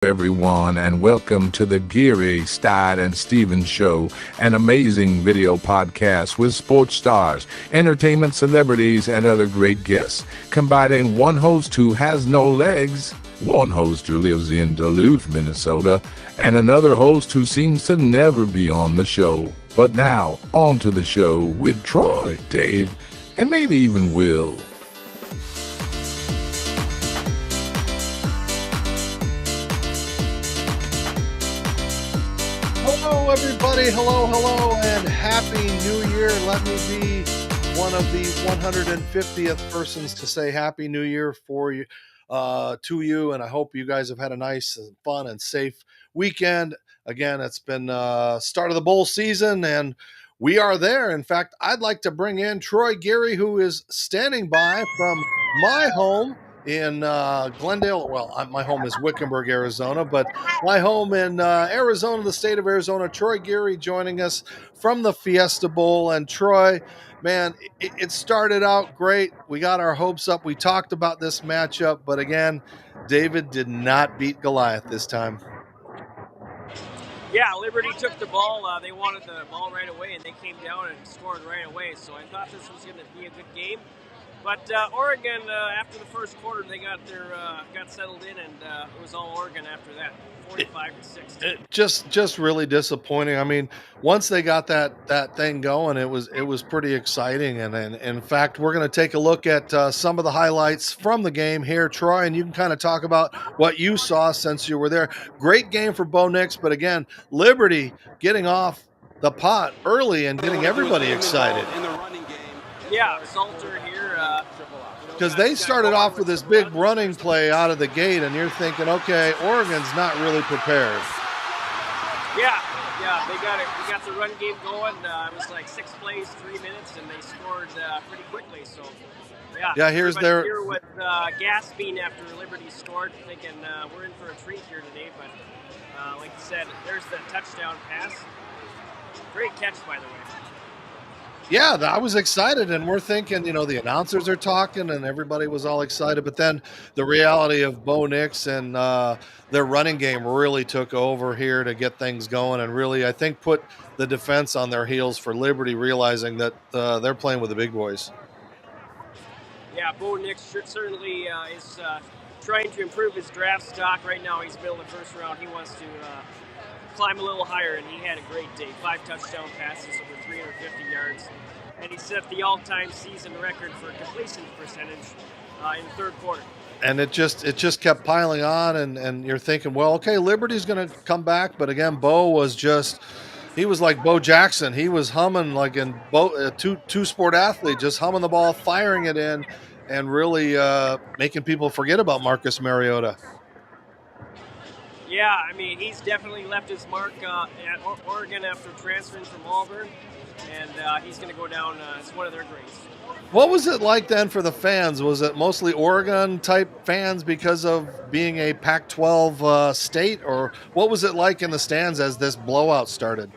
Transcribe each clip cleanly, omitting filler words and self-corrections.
everyone, and welcome to the Geary Stein and Stevens Show, an amazing video podcast with sports stars, entertainment celebrities, and other great guests, combining one host who has no legs, one host who lives in Duluth, Minnesota, and another host who seems to never be on the show. But now, on to the show with Troy, Dave, and maybe even Will. Hello, everybody. Hello, and Happy New Year. Let me be one of the 150th persons to say Happy New Year for you, to you, and I hope you guys have had a nice, and fun, and safe weekend. Again, it's been start of the bowl season, and we are there. In fact, I'd like to bring in Troy Geary, who is standing by from my home in Glendale. Well, my home is Wickenburg, Arizona, but my home in Arizona, the state of Arizona. Troy Geary joining us from the Fiesta Bowl. And Troy, man, it started out great. We got our hopes up. We talked about this matchup, but again, David did not beat Goliath this time. Yeah, Liberty took the ball. They wanted the ball right away, and they came down and scored right away. So I thought this was going to be a good game. But Oregon, after the first quarter, they got settled in, and it was all Oregon after that, 45-6. Just really disappointing. I mean, once they got that thing going, it was pretty exciting. And in fact, we're going to take a look at some of the highlights from the game here, Troy, and you can kind of talk about what you saw since you were there. Great game for Bo Nix, but again, Liberty getting off the pot early and getting everybody excited. In the running game. Yeah, Salter here. Because they started off with this big running play out of the gate, and you're thinking, okay, Oregon's not really prepared. Yeah, they got it. We got the run game going. It was like 6 plays, 3 minutes, and they scored pretty quickly. So, yeah. Here's their here with gasping after Liberty scored, thinking we're in for a treat here today. But like you said, there's the touchdown pass. Great catch, by the way. Yeah, I was excited, and we're thinking, the announcers are talking, and everybody was all excited. But then the reality of Bo Nix and their running game really took over here to get things going, and really, I think, put the defense on their heels for Liberty, realizing that they're playing with the big boys. Yeah, Bo Nix certainly is trying to improve his draft stock. Right now, he's middle of the first round. He wants to climb a little higher, and he had a great day. 5 touchdown passes, over 350 yards, and he set the all-time season record for completion percentage in the third quarter. And it just kept piling on, and you're thinking, well, okay, Liberty's going to come back, but again, Bo was he was like Bo Jackson. He was humming like in two-sport athlete, just humming the ball, firing it in, and really making people forget about Marcus Mariota. Yeah, I mean, he's definitely left his mark at Oregon after transferring from Auburn, and he's going to go down as one of their greats. What was it like then for the fans? Was it mostly Oregon-type fans because of being a Pac-12 state, or what was it like in the stands as this blowout started?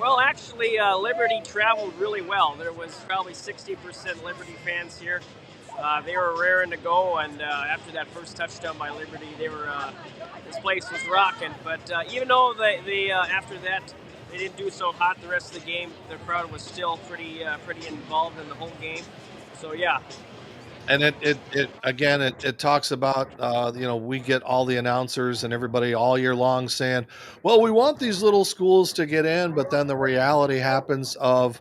Well, actually, Liberty traveled really well. There was probably 60% Liberty fans here. They were raring to go, and after that first touchdown by Liberty, this place was rocking. But even though they after that they didn't do so hot the rest of the game, the crowd was still pretty involved in the whole game. So yeah. And it talks about we get all the announcers and everybody all year long saying, well, we want these little schools to get in, but then the reality happens of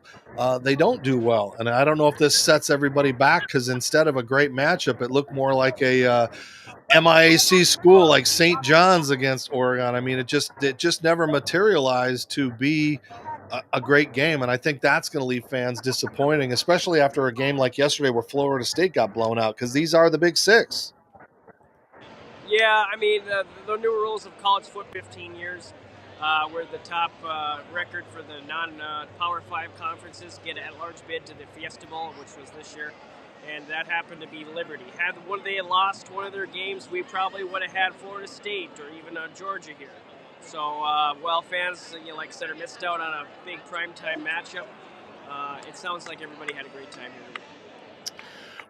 they don't do well. And I don't know if this sets everybody back, because instead of a great matchup, it looked more like a MIAC school like St. John's against Oregon. I mean, it just never materialized to be a great game, and I think that's going to leave fans disappointing, especially after a game like yesterday where Florida State got blown out, because these are the Big Six. Yeah, I mean, the new rules of college football, 15 years, where the top record for the non-Power 5 conferences get an at-large bid to the Fiesta Bowl, which was this year, and that happened to be Liberty. Had they had lost one of their games, we probably would have had Florida State or even Georgia here. So, fans, like I said, are missed out on a big primetime matchup. It sounds like everybody had a great time here.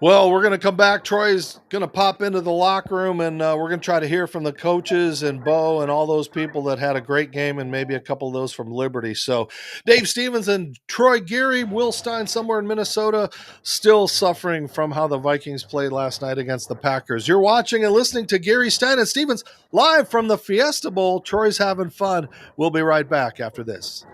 Well, we're going to come back. Troy's going to pop into the locker room, and we're going to try to hear from the coaches and Bo and all those people that had a great game, and maybe a couple of those from Liberty. So Dave Stevens and Troy Geary, Will Stein somewhere in Minnesota, still suffering from how the Vikings played last night against the Packers. You're watching and listening to Geary Stein and Stevens live from the Fiesta Bowl. Troy's having fun. We'll be right back after this.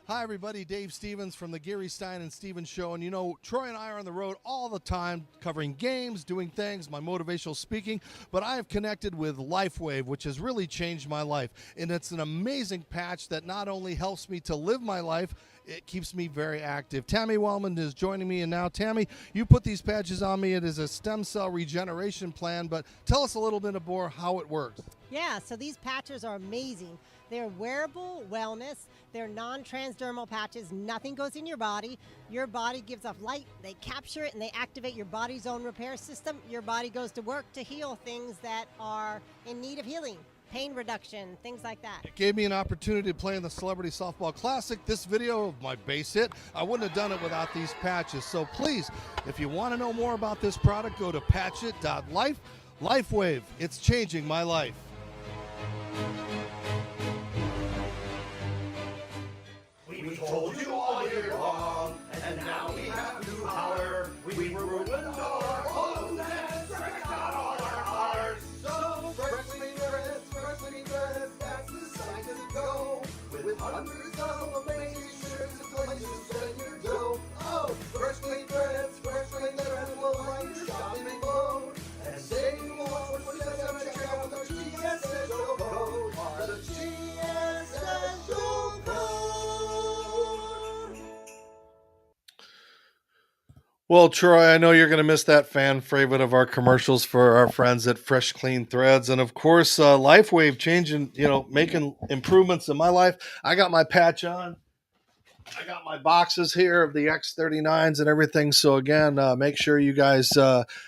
Hi, everybody. Dave Stevens from the Geary Stein and Stevens Show. And, you know, Troy and I are on the road all the time covering games, doing things, my motivational speaking. But I have connected with LifeWave, which has really changed my life. And it's an amazing patch that not only helps me to live my life, it keeps me very active. Tammy Wellman is joining me. And now, Tammy, you put these patches on me. It is a stem cell regeneration plan. But tell us a little bit more how it works. Yeah, so these patches are amazing. They're wearable wellness. They're non-transdermal patches. Nothing goes in your body. Your body gives off light. They capture it and they activate your body's own repair system. Your body goes to work to heal things that are in need of healing. Pain reduction, things like that. It gave me an opportunity to play in the Celebrity Softball Classic. This video of my base hit, I wouldn't have done it without these patches. So please, if you want to know more about this product, go to patchit.life. LifeWave, it's changing my life. We told you all year long, and now we have new power. We ruined all our homes and wrecked out all our hearts. So freshly dressed, that's the size of the go. With hundreds of amazing shirts and places to spend your dough. Oh, freshly dressed will light your shopping load. And save you more when you check out with the GSS show code. The GSS show code. Well, Troy, I know you're going to miss that fan favorite of our commercials for our friends at Fresh Clean Threads. And of course, LifeWave changing, making improvements in my life. I got my patch on. I got my boxes here of the X39s and everything. So again, make sure you guys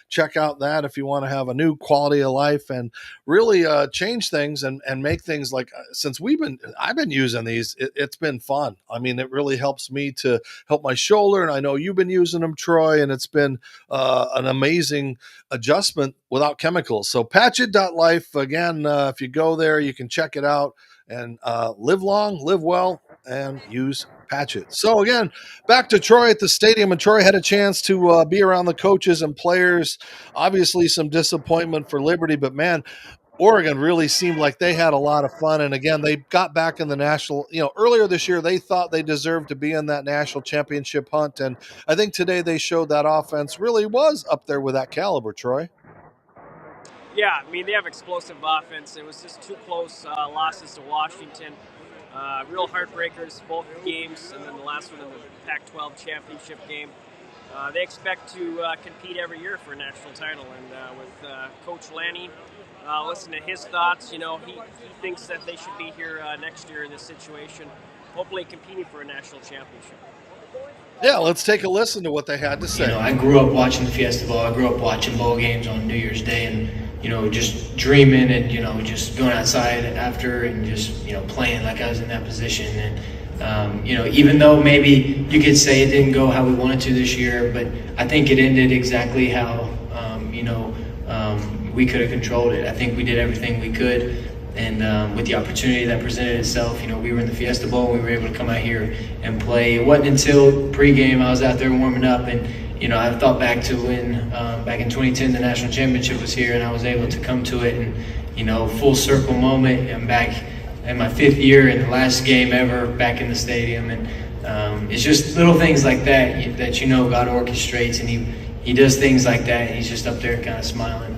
check out that if you want to have a new quality of life and really change things and make things like since I've been using these, it's been fun. I mean, it really helps me to help my shoulder. And I know you've been using them, Troy, and it's been an amazing adjustment without chemicals. So patchit.life. Again, if you go there, you can check it out and live long, live well, and use Patchit. So again, back to Troy at the stadium, and Troy had a chance to be around the coaches and players. Obviously, some disappointment for Liberty, but man, Oregon really seemed like they had a lot of fun. And again, they got back in the national. Earlier this year, they thought they deserved to be in that national championship hunt, and I think today they showed that offense really was up there with that caliber. Troy. Yeah, I mean, they have explosive offense. It was just two close losses to Washington. Real heartbreakers, both games, and then the last one in the Pac-12 championship game. They expect to compete every year for a national title, and with Coach Lanny, listen to his thoughts. He thinks that they should be here next year in this situation, hopefully competing for a national championship. Yeah, let's take a listen to what they had to say. I grew up watching the Fiesta Bowl. I grew up watching bowl games on New Year's Day and, just dreaming and, just going outside after and just, playing like I was in that position. And, even though maybe you could say it didn't go how we wanted to this year, but I think it ended exactly how, we could have controlled it. I think we did everything we could. And with the opportunity that presented itself, we were in the Fiesta Bowl. We were able to come out here and play. It wasn't until pregame I was out there warming up, and I thought back to when back in 2010 the national championship was here, and I was able to come to it, and full circle moment. I'm back in my 5th year and the last game ever back in the stadium, and it's just little things like that that God orchestrates, and He does things like that, and He's just up there kind of smiling.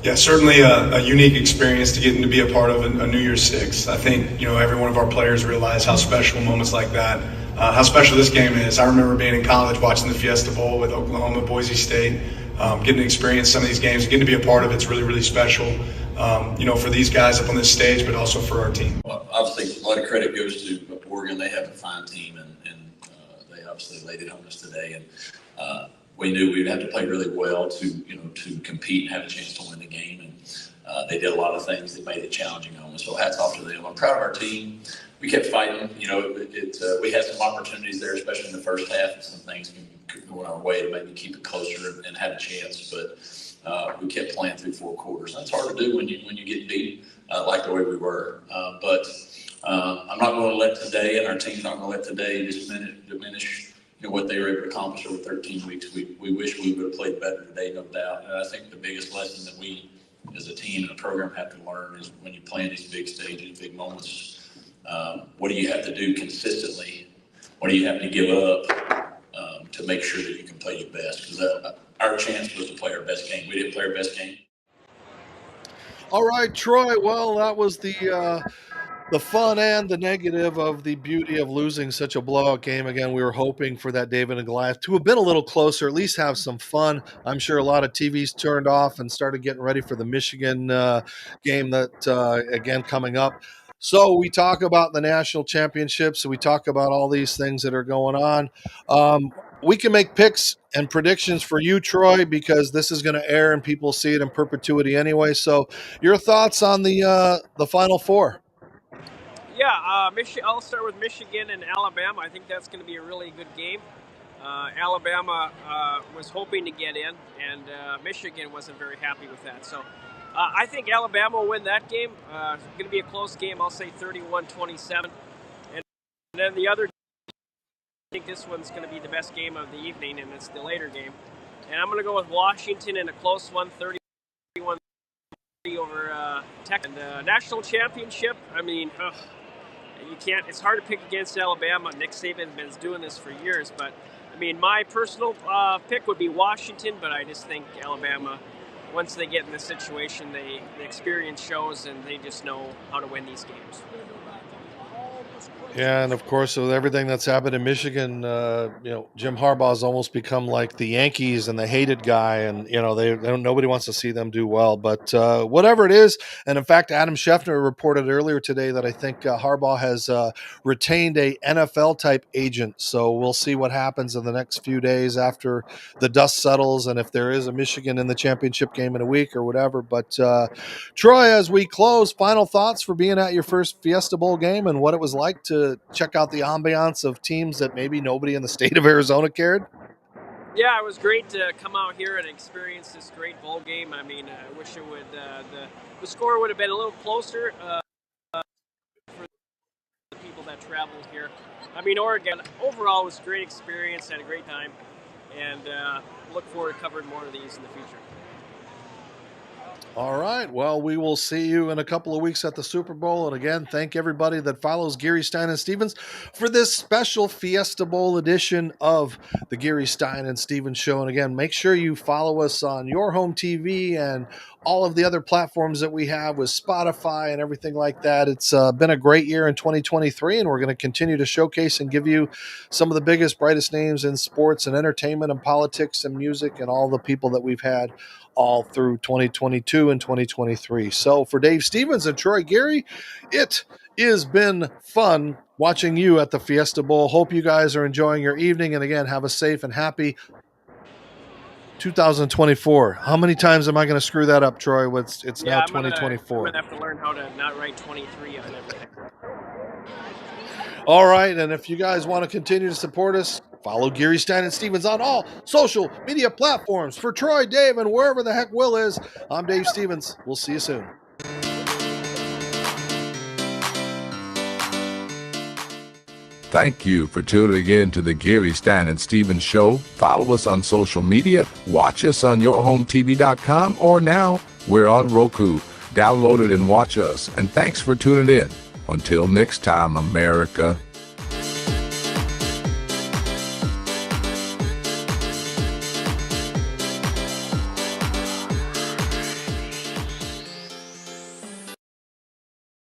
Yeah, certainly a unique experience to get to be a part of a New Year's Six. I think, every one of our players realize how special moments like that, how special this game is. I remember being in college watching the Fiesta Bowl with Oklahoma, Boise State, getting to experience some of these games, getting to be a part of it's really, really special, for these guys up on this stage, but also for our team. Well, obviously, a lot of credit goes to Oregon. They have a fine team, and they obviously laid it on us today. And we knew we would have to play really well to compete and have a chance to win the game. And they did a lot of things that made it challenging on us. So hats off to them. I'm proud of our team. We kept fighting. We had some opportunities there, especially in the first half, and some things going our way to maybe keep it closer and have a chance. But we kept playing through 4 quarters. That's hard to do when you get beat like the way we were. But I'm not going to let today, and our team's not going to let today diminish what they were able to accomplish over 13 weeks. We wish we would have played better today, no doubt. And I think the biggest lesson that we as a team and a program have to learn is when you play in these big stages, big moments, what do you have to do consistently? What do you have to give up to make sure that you can play your best? Because our chance was to play our best game. We didn't play our best game. All right, Troy. Well, that was the fun and the negative of the beauty of losing such a blowout game. Again, we were hoping for that David and Goliath to have been a little closer, at least have some fun. I'm sure a lot of TVs turned off and started getting ready for the Michigan game that, again, coming up. So we talk about the national championships. So we talk about all these things that are going on. We can make picks and predictions for you, Troy, because this is going to air and people see it in perpetuity anyway. So your thoughts on the Final Four? Yeah, I'll start with Michigan and Alabama. I think that's going to be a really good game. Alabama was hoping to get in, and Michigan wasn't very happy with that. So I think Alabama will win that game. It's going to be a close game. I'll say 31-27. And then the other, I think this one's going to be the best game of the evening, and it's the later game. And I'm going to go with Washington in a close one, 31 over Tech. And national championship, I mean, you can't. It's hard to pick against Alabama. Nick Saban's been doing this for years, but I mean, my personal pick would be Washington. But I just think Alabama, once they get in this situation, the experience shows, and they just know how to win these games. Yeah, and of course, with everything that's happened in Michigan, Jim Harbaugh's almost become like the Yankees and the hated guy, and nobody wants to see them do well. But whatever it is, and in fact, Adam Schefter reported earlier today that I think Harbaugh has retained a NFL type agent. So we'll see what happens in the next few days after the dust settles, and if there is a Michigan in the championship game in a week or whatever. But Troy, as we close, final thoughts for being at your first Fiesta Bowl game and what it was like to check out the ambiance of teams that maybe nobody in the state of Arizona cared? Yeah, it was great to come out here and experience this great bowl game. I mean, I wish it would the score would have been a little closer for the people that traveled here. I mean, Oregon overall was a great experience, had a great time, and look forward to covering more of these in the future. All right. Well, we will see you in a couple of weeks at the Super Bowl. And again, thank everybody that follows Geary Stein and Stevens for this special Fiesta Bowl edition of the Geary Stein and Stevens Show. And again, make sure you follow us on your home TV and all of the other platforms that we have with Spotify and everything like that. It's been a great year in 2023, and we're going to continue to showcase and give you some of the biggest, brightest names in sports and entertainment and politics and music and all the people that we've had all through 2022 and 2023. So for Dave Stevens and Troy Geary, it has been fun watching you at the Fiesta Bowl. Hope you guys are enjoying your evening. And again, have a safe and happy 2024. How many times am I going to screw that up, Troy? It's now 2024. I'm going to have to learn how to not write 23 on everything. All right, and if you guys want to continue to support us, follow Geary Stein and Stevens on all social media platforms. For Troy, Dave, and wherever the heck Will is, I'm Dave Stevens. We'll see you soon. Thank you for tuning in to the Geary Stein and Stevens Show. Follow us on social media, watch us on yourhometv.com, or now we're on Roku. Download it and watch us, and thanks for tuning in. Until next time, America.